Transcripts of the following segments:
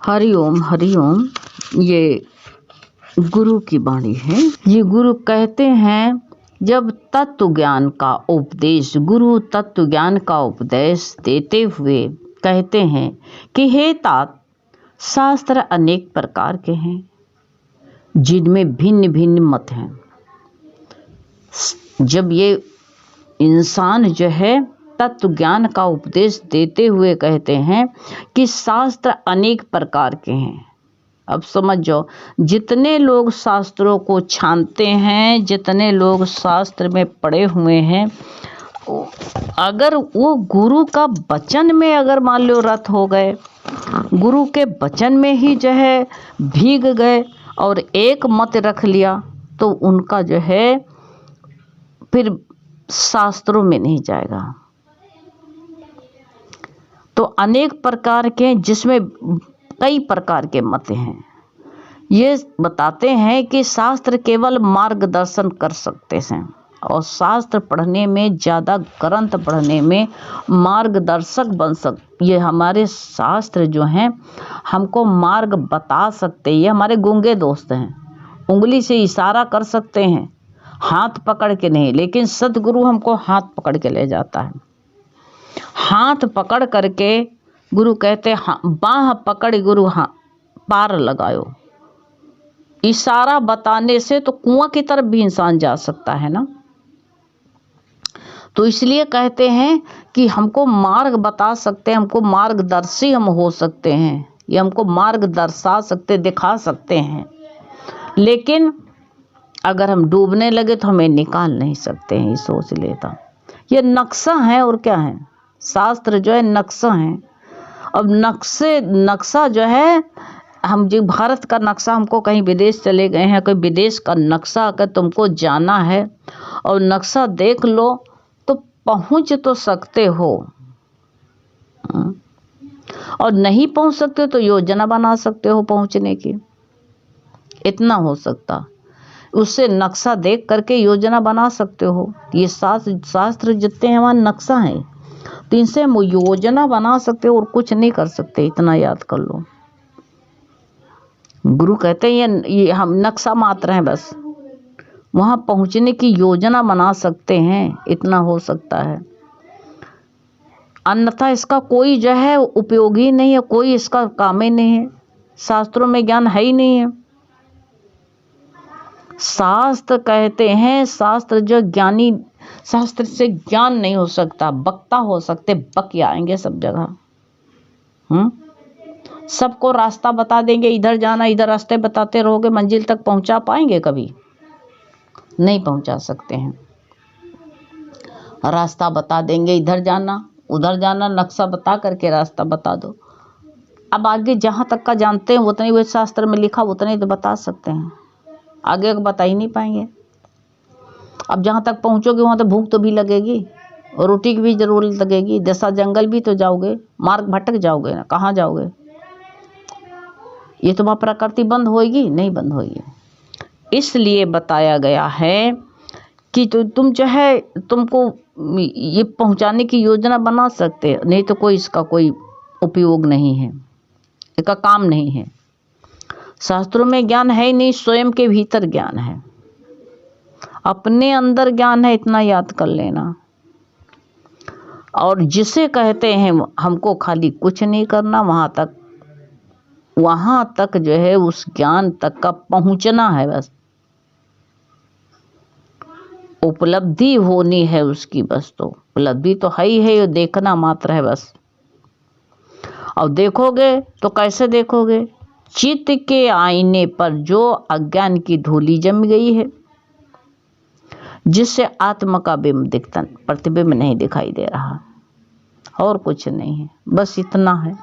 हरि ओम। ये गुरु की वाणी है। ये गुरु कहते हैं, जब तत्व ज्ञान का उपदेश, गुरु तत्व ज्ञान का उपदेश देते हुए कहते हैं कि हे तात, शास्त्र अनेक प्रकार के हैं जिनमें भिन्न भिन्न मत हैं। जब ये इंसान जो है तत्व ज्ञान का उपदेश देते हुए कहते हैं कि शास्त्र अनेक प्रकार के हैं, अब समझ जाओ, जितने लोग शास्त्रों को छानते हैं, जितने लोग शास्त्र में पढ़े हुए हैं, अगर वो गुरु का वचन में अगर मान लो रत हो गए, गुरु के वचन में ही जो है भीग गए और एक मत रख लिया, तो उनका जो है फिर शास्त्रों में नहीं जाएगा। तो अनेक प्रकार के, जिसमें कई प्रकार के मत हैं। ये बताते हैं कि शास्त्र केवल मार्गदर्शन कर सकते हैं, और शास्त्र पढ़ने में, ज़्यादा ग्रंथ पढ़ने में मार्गदर्शक बन सकते। ये हमारे शास्त्र जो हैं हमको मार्ग बता सकते। ये हमारे गूंगे दोस्त हैं, उंगली से इशारा कर सकते हैं, हाथ पकड़ के नहीं, लेकिन सद्गुरु हमको हाथ पकड़ के ले जाता है। हाथ पकड़ करके गुरु कहते हैं, बाह पकड़ गुरु हाँ पार लगायो। इशारा बताने से तो कुआं की तरफ भी इंसान जा सकता है ना। तो इसलिए कहते हैं कि हमको मार्ग बता सकते हैं, हमको मार्गदर्शी हम हो सकते हैं, ये हमको मार्ग दर्शा सकते, दिखा सकते हैं। लेकिन अगर हम डूबने लगे तो हमें निकाल नहीं सकते हैं, ये सोच लेता। ये नक्शा है और क्या है, शास्त्र जो है नक्शा है। अब नक्शा जो है, हम जो भारत का नक्शा, हमको कहीं विदेश चले गए हैं, कोई विदेश का नक्शा अगर तुमको जाना है और नक्शा देख लो तो पहुंच तो सकते हो, और नहीं पहुंच सकते तो योजना बना सकते हो पहुंचने की, इतना हो सकता। उससे नक्शा देख करके योजना बना सकते हो। ये शास्त्र जितने हैं वहाँ नक्शा है, तो इनसे हम योजना बना सकते हो और कुछ नहीं कर सकते, इतना याद कर लो। गुरु कहते हैं ये हम नक्शा मात्र हैं, बस वहाँ पहुँचने की योजना बना सकते हैं, इतना हो सकता है। अन्यथा इसका कोई जो है उपयोगी नहीं है, कोई इसका काम ही नहीं है। शास्त्रों में ज्ञान है ही नहीं है। शास्त्र कहते हैं, शास्त्र जो ज्ञानी, शास्त्र से ज्ञान नहीं हो सकता, वक्ता हो सकते, बक आएंगे सब जगह। सबको रास्ता बता देंगे, इधर जाना, इधर रास्ते बताते रहोगे, मंजिल तक पहुंचा पाएंगे? कभी नहीं पहुंचा सकते हैं। रास्ता बता देंगे, इधर जाना उधर जाना, नक्शा बता करके रास्ता बता दो। अब आगे जहाँ तक का जानते हैं उतने, वो शास्त्र में लिखा उतने तो बता सकते हैं, आगे बता ही नहीं पाएंगे। अब जहाँ तक पहुँचोगे वहाँ तो भूख तो भी लगेगी और रोटी की भी जरूरत लगेगी, जैसा जंगल भी तो जाओगे, मार्ग भटक जाओगे ना, कहाँ जाओगे? ये तो वहाँ प्रकृति बंद होएगी? नहीं बंद होएगी। इसलिए बताया गया है कि तो तुम जो है, तुमको ये पहुँचाने की योजना बना सकते, नहीं तो कोई इसका कोई उपयोग नहीं है, इसका काम नहीं है। शास्त्रों में ज्ञान है ही नहीं, स्वयं के भीतर ज्ञान है, अपने अंदर ज्ञान है, इतना याद कर लेना। और जिसे कहते हैं हमको खाली कुछ नहीं करना, वहाँ तक जो है उस ज्ञान तक का पहुँचना है, बस उपलब्धि होनी है उसकी, बस तो उपलब्धि तो है ही है, ये देखना मात्र है बस। और देखोगे तो कैसे देखोगे? चित्त के आईने पर जो अज्ञान की धूली जम गई है, जिससे आत्मा का बिंब दिखता, प्रतिबिंब नहीं दिखाई दे रहा, और कुछ नहीं है, बस इतना है।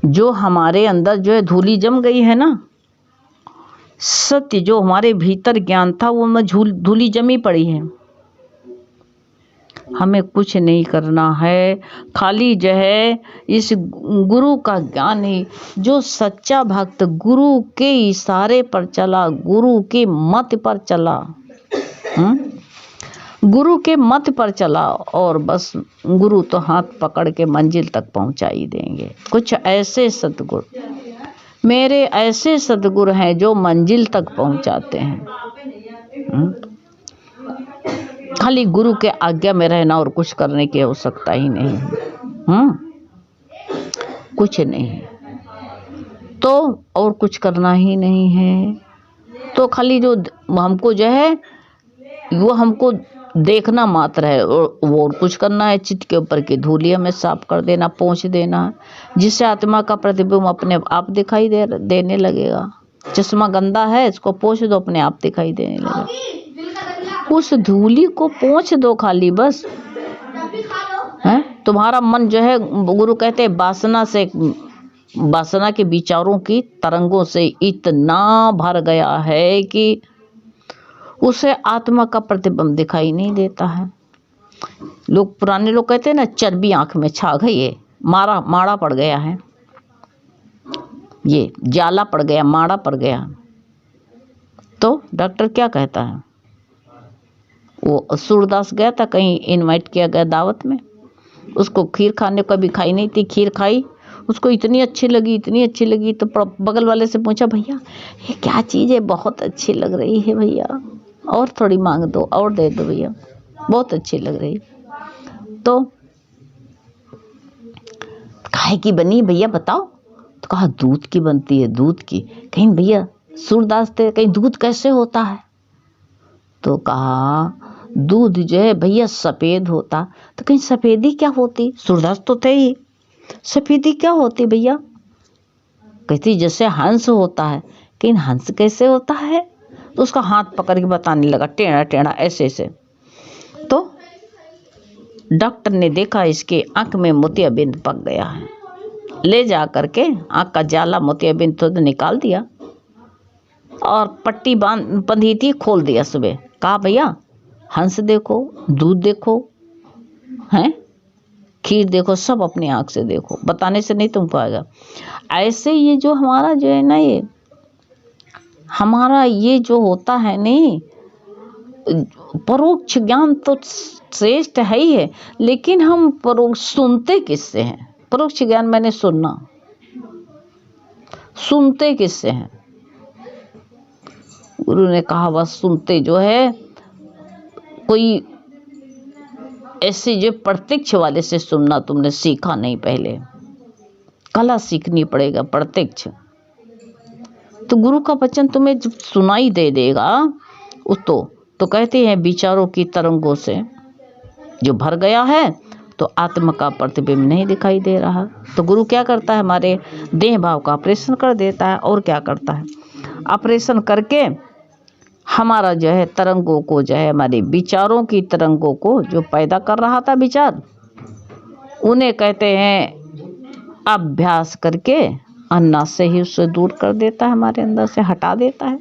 जो हमारे अंदर जो है धूली जम गई है ना, सत्य जो हमारे भीतर ज्ञान था वो में धूली जमी पड़ी है। हमें कुछ नहीं करना है, खाली जो है इस गुरु का ज्ञान ही, जो सच्चा भक्त गुरु के इशारे पर चला, गुरु के मत पर चला, गुरु के मत पर चला और बस गुरु तो हाथ पकड़ के मंजिल तक पहुंचा ही देंगे। कुछ ऐसे सतगुरु, मेरे ऐसे सतगुरु हैं जो मंजिल तक पहुंचाते हैं। खाली गुरु के आज्ञा में रहना और कुछ करने की आवश्यकता ही नहीं। कुछ नहीं तो और कुछ करना ही नहीं है। तो खाली जो हमको जो है वो हमको देखना मात्र है और कुछ करना है। चित्त के ऊपर की धूली हमें साफ कर देना, पोंछ देना, जिससे आत्मा का प्रतिबिंब अपने आप दिखाई देने लगेगा। चश्मा गंदा है, इसको पोंछ दो, अपने आप दिखाई देने लगेगा। उस धूली को पोंछ दो खाली, बस है। तुम्हारा मन जो है, गुरु कहते हैं वासना के विचारों की तरंगों से इतना भर गया है कि उसे आत्मा का प्रतिबिंब दिखाई नहीं देता है। पुराने लोग कहते हैं ना, चर्बी आंख में छा गई है, माड़ा पड़ गया है, ये जाला पड़ गया, माड़ा पड़ गया। तो डॉक्टर क्या कहता है? वो सूरदास गया था, कहीं इनवाइट किया गया दावत में, उसको खीर खाने को कभी खाई नहीं थी, खीर खाई, उसको इतनी अच्छी लगी। तो बगल वाले से पूछा, भैया ये क्या चीज़ है, बहुत अच्छी लग रही है भैया, और थोड़ी मांग दो, और दे दो भैया, बहुत अच्छी लग रही। तो काहे की बनी भैया बताओ? तो कहा दूध की बनती है, दूध की। कहीं भैया सूरदास थे, कहीं दूध कैसे होता है? तो कहा दूध जो है भैया सफ़ेद होता। तो कहीं सफ़ेदी क्या होती? सूरदास तो थे ही, सफ़ेदी क्या होती भैया? कहती जैसे हंस होता है। कहीं हंस कैसे होता है? तो उसका हाथ पकड़ के बताने लगा, टेढ़ा टेढ़ा ऐसे ऐसे। तो डॉक्टर ने देखा इसके आंख में मोतियाबिंद पक गया है, ले जा करके आंख का जाला मोतियाबिंद तो निकाल दिया और पट्टी बंधी थी, खोल दिया सुबह। कहा भैया हंस देखो, दूध देखो, हैं खीर देखो, सब अपनी आंख से देखो, बताने से नहीं तुम पाएगा। ऐसे ये जो हमारा जो है ना, ये हमारा ये जो होता है नहीं, परोक्ष ज्ञान तो श्रेष्ठ है ही है, लेकिन हम परोक्ष सुनते किससे हैं? परोक्ष ज्ञान मैंने सुनते किससे हैं? गुरु ने कहा बस सुनते जो है कोई ऐसे जो प्रत्यक्ष वाले से सुनना तुमने सीखा नहीं, पहले कला सीखनी पड़ेगा प्रत्यक्ष। तो गुरु का वचन तुम्हें जब सुनाई दे देगा, तो कहते हैं विचारों की तरंगों से जो भर गया है, तो आत्मा का प्रतिबिंब नहीं दिखाई दे रहा। तो गुरु क्या करता है? हमारे देह भाव का ऑपरेशन कर देता है। और क्या करता है? ऑपरेशन करके हमारा जो है तरंगों को जो है, हमारे विचारों की तरंगों को जो पैदा कर रहा था विचार, उन्हें कहते हैं अभ्यास करके अन्ना से ही उससे दूर कर देता है, हमारे अंदर से हटा देता है।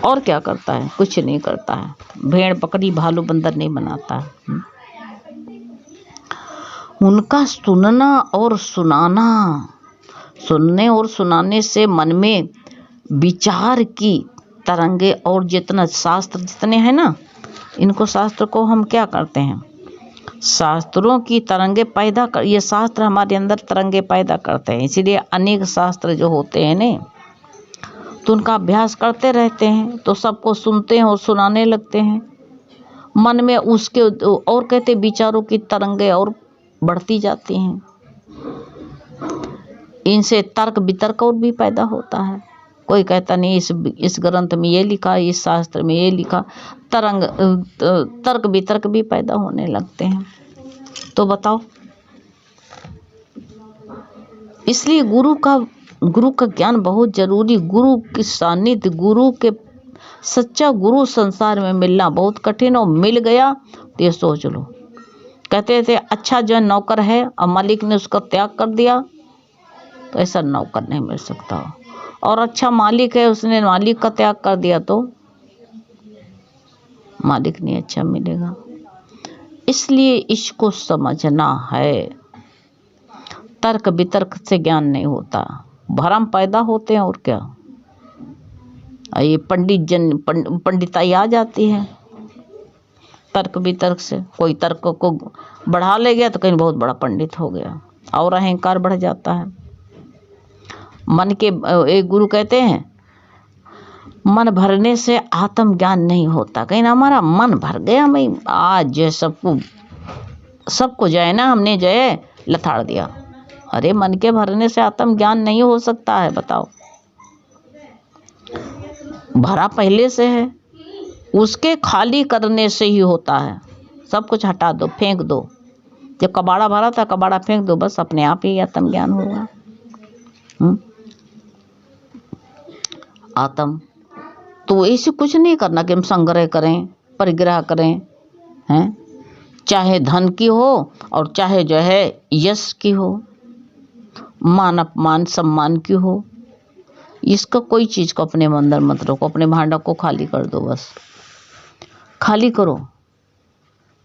और क्या करता है? कुछ नहीं करता है। भेड़ पकड़ी भालू बंदर नहीं बनाता है। उनका सुनना और सुनाना, सुनने और सुनाने से मन में विचार की तरंगे, और जितना शास्त्र जितने हैं ना, इनको शास्त्र को हम क्या करते हैं? शास्त्रों की तरंगे पैदा कर, ये शास्त्र हमारे अंदर तरंगे पैदा करते हैं। इसीलिए अनेक शास्त्र जो होते हैं ना, तो उनका अभ्यास करते रहते हैं, तो सबको सुनते हैं और सुनाने लगते हैं। मन में उसके और कहते विचारों की तरंगे और बढ़ती जाती हैं। इनसे तर्क वितर्क और भी पैदा होता है। कोई कहता नहीं इस ग्रंथ में ये लिखा, इस शास्त्र में ये लिखा, तर्क वितर्क भी पैदा होने लगते हैं। तो बताओ, इसलिए गुरु का ज्ञान बहुत जरूरी। गुरु की सानिध्य, गुरु के सच्चा गुरु संसार में मिलना बहुत कठिन, और मिल गया तो ये सोच लो। कहते थे अच्छा जो नौकर है और मालिक ने उसका त्याग कर दिया, तो ऐसा नौकर नहीं मिल सकता। और अच्छा मालिक है, उसने मालिक का त्याग कर दिया, तो मालिक नहीं अच्छा मिलेगा। इसलिए इसको समझना है। तर्क वितर्क से ज्ञान नहीं होता, भ्रम पैदा होते हैं। और क्या, ये पंडिताई आ जाती है। तर्क वितर्क से। कोई तर्क को बढ़ा ले गया तो कहीं बहुत बड़ा पंडित हो गया और अहंकार बढ़ जाता है। मन के एक गुरु कहते हैं मन भरने से आत्मज्ञान नहीं होता। कहीं ना हमारा मन भर गया, मैं आज जो सबको जो है ना हमने जो है लथाड़ दिया। अरे मन के भरने से आत्मज्ञान नहीं हो सकता है, बताओ। भरा पहले से है, उसके खाली करने से ही होता है। सब कुछ हटा दो, फेंक दो। जब कबाड़ा भरा था कबाड़ा फेंक दो, बस अपने आप ही आत्मज्ञान होगा। आत्म तो ऐसे कुछ नहीं करना कि हम संग्रह करें, परिग्रह करें, हैं? चाहे धन की हो और चाहे जो है यश की हो, मान अपमान सम्मान की हो, इसका कोई चीज को अपने अंदर मत रखो। अपने भांडा को खाली कर दो, बस खाली करो।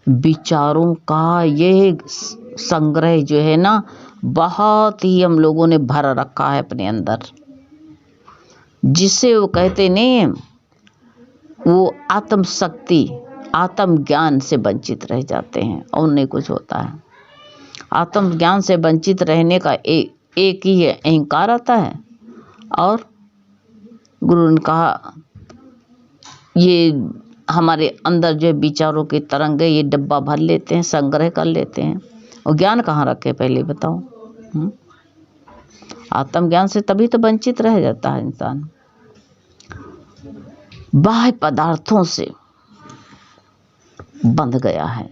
विचारों का ये संग्रह जो है ना बहुत ही हम लोगों ने भर रखा है अपने अंदर, जिसे वो कहते नहीं, वो आत्म शक्ति आत्म ज्ञान से वंचित रह जाते हैं और नहीं कुछ होता है। आत्म ज्ञान से वंचित रहने का एक ही है, अहंकार आता है। और गुरु ने कहा ये हमारे अंदर जो विचारों की तरंग है, ये डब्बा भर लेते हैं, संग्रह कर लेते हैं, और ज्ञान कहाँ रखे पहले बताओ। आत्मज्ञान से तभी तो वंचित रह जाता है इंसान। बाह्य पदार्थों से बंध गया है,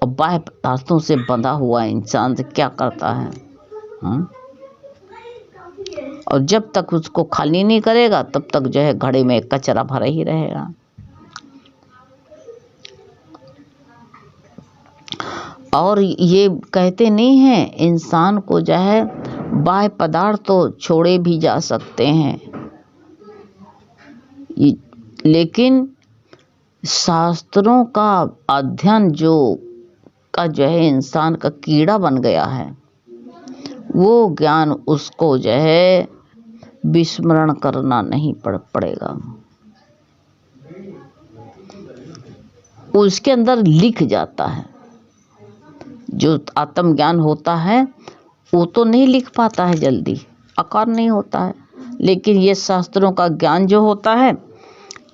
और बाह्य पदार्थों से बंधा हुआ इंसान से क्या करता है? और जब तक उसको खाली नहीं करेगा तब तक जो है घड़े में कचरा भरा ही रहेगा। और ये कहते नहीं हैं इंसान को जो है बाह्य पदार्थ तो छोड़े भी जा सकते हैं, लेकिन शास्त्रों का अध्ययन जो है इंसान का कीड़ा बन गया है, वो ज्ञान उसको जो है विस्मरण करना नहीं पड़ेगा। उसके अंदर लिख जाता है। जो आत्मज्ञान होता है वो तो नहीं लिख पाता है, जल्दी आकार नहीं होता है, लेकिन ये शास्त्रों का ज्ञान जो होता है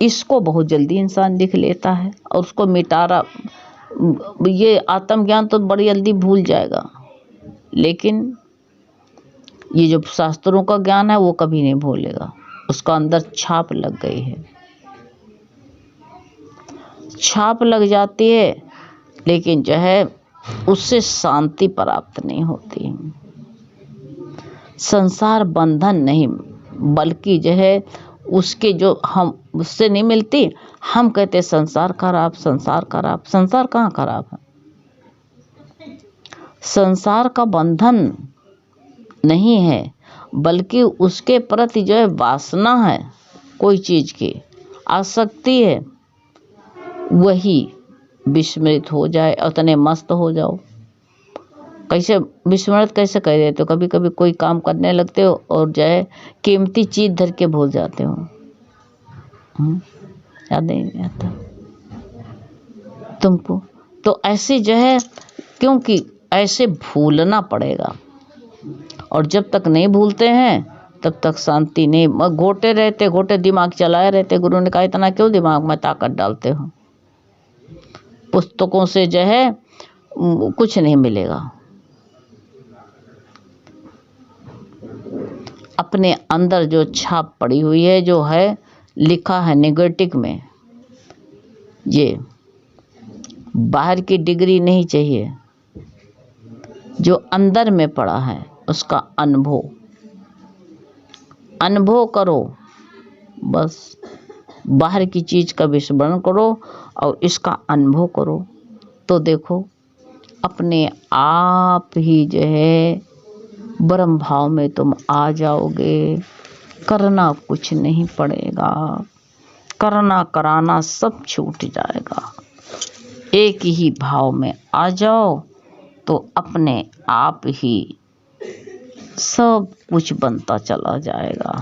इसको बहुत जल्दी इंसान लिख लेता है और उसको मिटारा। ये आत्मज्ञान तो बड़ी जल्दी भूल जाएगा, लेकिन ये जो शास्त्रों का ज्ञान है वो कभी नहीं भूलेगा, उसका अंदर छाप लग गई है। छाप लग जाती है, लेकिन जो है उससे शांति प्राप्त नहीं होती। संसार बंधन नहीं, बल्कि जो है उसके जो हम उससे नहीं मिलती। हम कहते संसार खराब, संसार खराब। संसार कहाँ खराब है? संसार का बंधन नहीं है, बल्कि उसके प्रति जो है वासना है, कोई चीज की आसक्ति है, वही विस्मृत हो जाए, उतने मस्त हो जाओ। कैसे विस्मृत कैसे कह देते हो? कभी कभी कोई काम करने लगते हो और जो है कीमती चीज धर के भूल जाते हो। याद नहीं आता तुमको? तो ऐसे जो है, क्योंकि ऐसे भूलना पड़ेगा, और जब तक नहीं भूलते हैं तब तक शांति नहीं। घोटे रहते, घोटे दिमाग चलाए रहते। गुरु ने कहा इतना क्यों दिमाग में ताकत डालते हो? पुस्तकों से जो है कुछ नहीं मिलेगा। अपने अंदर जो छाप पड़ी हुई है, जो है लिखा है नेगेटिव में, ये बाहर की डिग्री नहीं चाहिए, जो अंदर में पड़ा है उसका अनुभव करो। बस बाहर की चीज का विस्मरण करो और इसका अनुभव करो, तो देखो अपने आप ही जो है ब्रह्म भाव में तुम आ जाओगे। करना कुछ नहीं पड़ेगा, करना कराना सब छूट जाएगा। एक ही भाव में आ जाओ तो अपने आप ही सब कुछ बनता चला जाएगा।